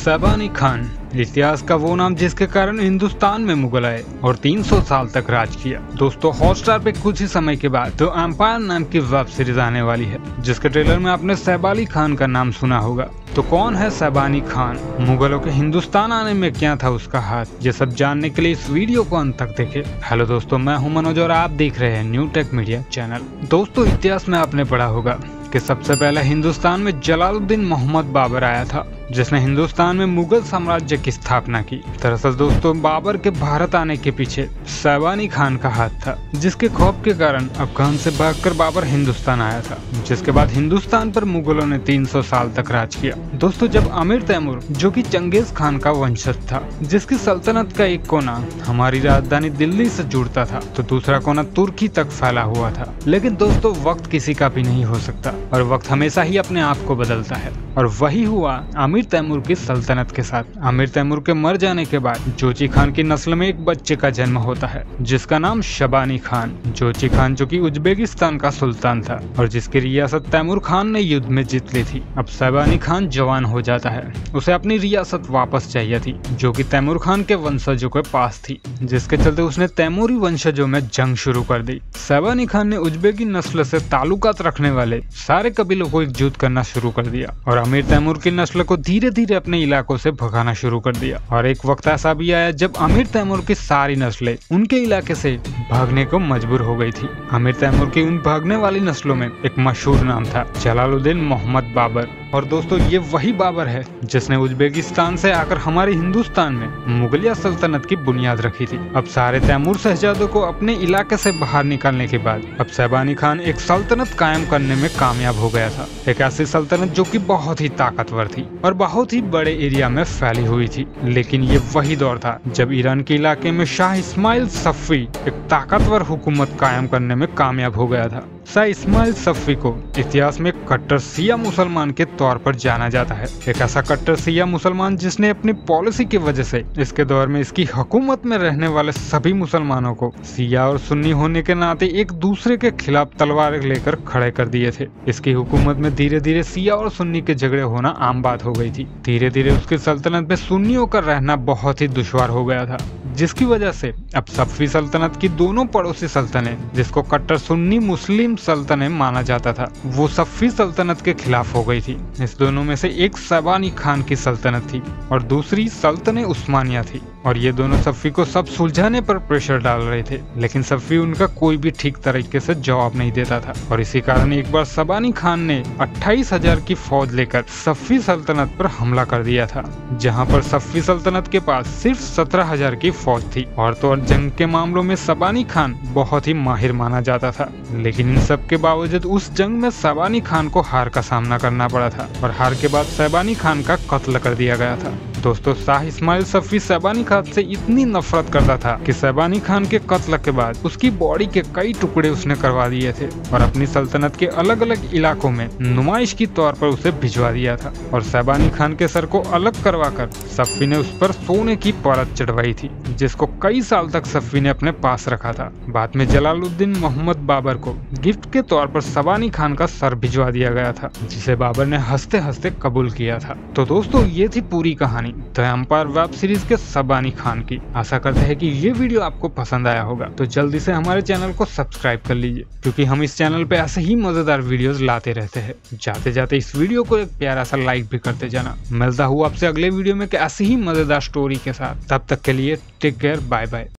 सबानी खान इतिहास का वो नाम जिसके कारण हिंदुस्तान में मुगल आए और 300 साल तक राज किया। दोस्तों हॉटस्टार पे कुछ ही समय के बाद तो एम्पायर नाम की वेब सीरीज आने वाली है, जिसके ट्रेलर में आपने सैफ अली खान का नाम सुना होगा। तो कौन है सबानी खान, मुगलों के हिंदुस्तान आने में क्या था उसका हाथ, ये सब जानने के लिए इस वीडियो को अंत तक देखें। हेलो दोस्तों, मैं हूं मनोज और आप देख रहे हैं न्यू टेक मीडिया चैनल। दोस्तों इतिहास में आपने पढ़ा होगा कि सबसे पहले हिंदुस्तान में जलालुद्दीन मोहम्मद बाबर आया था, जिसने हिंदुस्तान में मुगल साम्राज्य की स्थापना की। दरअसल दोस्तों बाबर के भारत आने के पीछे सबानी खान का हाथ था, जिसके खौफ के कारण अफगान से भागकर बाबर हिंदुस्तान आया था, जिसके बाद हिंदुस्तान पर मुगलों ने 300 साल तक राज किया। दोस्तों जब अमीर तैमूर, जो कि चंगेज खान का वंशज था, जिसकी सल्तनत का एक कोना हमारी राजधानी दिल्ली से जुड़ता था तो दूसरा कोना तुर्की तक फैला हुआ था। लेकिन दोस्तों वक्त किसी का भी नहीं हो सकता और वक्त हमेशा ही अपने आप को बदलता है, और वही हुआ अमीर तैमूर की सल्तनत के साथ। अमीर तैमूर के मर जाने के बाद जोची खान की नस्ल में एक बच्चे का जन्म होता है, जिसका नाम शबानी खान। जोची खान जो कि उज्बेकिस्तान का सुल्तान था और जिसकी रियासत तैमूर खान ने युद्ध में जीत ली थी। अब शबानी खान जवान हो जाता है, उसे अपनी रियासत वापस चाहिए थी, जो कि तैमूर खान के वंशजों के पास थी, जिसके चलते उसने तैमूरी वंशजों में जंग शुरू कर दी। शबानी खान ने उज्बेकी नस्ल से ताल्लुकात रखने वाले सारे कबीलों को एकजुट करना शुरू कर दिया और अमीर तैमूर की नस्ल को धीरे धीरे अपने इलाकों से भगाना शुरू कर दिया। और एक वक्त ऐसा भी आया जब अमीर तैमूर की सारी नस्लें उनके इलाके से भागने को मजबूर हो गई थी। अमीर तैमूर की उन भागने वाली नस्लों में एक मशहूर नाम था जलालुद्दीन मोहम्मद बाबर। और दोस्तों ये वही बाबर है जिसने उज्बेकिस्तान से आकर हमारे हिंदुस्तान में मुगलिया सल्तनत की बुनियाद रखी थी। अब सारे तैमूर शहजादों को अपने इलाके से बाहर निकालने के बाद अब शबानी खान एक सल्तनत कायम करने में कामयाब हो गया था। एक ऐसी सल्तनत जो कि बहुत ही ताकतवर थी और बहुत ही बड़े एरिया में फैली हुई थी। लेकिन ये वही दौर था जब ईरान के इलाके में शाह इस्माइल सफ़ी एक ताकतवर हुकूमत कायम करने में कामयाब हो गया था। शाह इस्माइल सफ़ी को इतिहास में कट्टर शिया मुसलमान के तौर पर जाना जाता है। एक ऐसा कट्टर शिया मुसलमान जिसने अपनी पॉलिसी की वजह से इसके दौर में इसकी हुकूमत में रहने वाले सभी मुसलमानों को शिया और सुन्नी होने के नाते एक दूसरे के खिलाफ तलवार लेकर खड़े कर दिए थे। इसकी हुकूमत में धीरे धीरे शिया और सुन्नी के झगड़े होना आम बात हो गई थी। धीरे धीरे उसकी सल्तनत में सुन्नियों का रहना बहुत ही दुश्वार हो गया था, जिसकी वजह से अब सफ़ी सल्तनत की दोनों पड़ोसी सल्तनत, जिसको कट्टर सुन्नी मुस्लिम सल्तनत माना जाता था, वो सफ़ी सल्तनत के खिलाफ हो गई थी। इस दोनों में से एक शबानी खान की सल्तनत थी और दूसरी सल्तनत उस्मानिया थी, और ये दोनों सफ़ी को सब सुलझाने पर प्रेशर डाल रहे थे। लेकिन सफ़ी उनका कोई भी ठीक तरीके से जवाब नहीं देता था, और इसी कारण एक बार शबानी खान ने 28,000 की फौज लेकर सफ़ी सल्तनत पर हमला कर दिया था, जहां पर सफ़ी सल्तनत के पास सिर्फ 17,000 की फौज थी। और तो और जंग के मामलों में शबानी खान बहुत ही माहिर माना जाता था। लेकिन इन सब के बावजूद उस जंग में शबानी खान को हार का सामना करना पड़ा था और हार के बाद शबानी खान का कत्ल कर दिया गया था। दोस्तों शाह इस्माइल सफ़ी शबानी खान से इतनी नफरत करता था कि शबानी खान के कत्ल के बाद उसकी बॉडी के कई टुकड़े उसने करवा दिए थे और अपनी सल्तनत के अलग अलग इलाकों में नुमाइश की तौर पर उसे भिजवा दिया था। और शबानी खान के सर को अलग करवाकर सफ़ी ने उस पर सोने की परत चढ़वाई थी, जिसको कई साल तक सफ़ी ने अपने पास रखा था। बाद में जलालुद्दीन मोहम्मद बाबर को गिफ्ट के तौर पर शबानी खान का सर भिजवा दिया गया था, जिसे बाबर ने हंसते हंसते कबूल किया था। तो दोस्तों ये थी पूरी कहानी द एम्पायर वेब सीरीज के शबानी खान की। आशा करते हैं कि ये वीडियो आपको पसंद आया होगा, तो जल्दी से हमारे चैनल को सब्सक्राइब कर लीजिए, क्योंकि हम इस चैनल पे ऐसे ही मजेदार वीडियोस लाते रहते हैं। जाते जाते इस वीडियो को एक प्यारा सा लाइक भी करते जाना। मिलता हूँ आपसे अगले वीडियो में ऐसी ही मजेदार स्टोरी के साथ। तब तक के लिए टेक केयर, बाय बाय।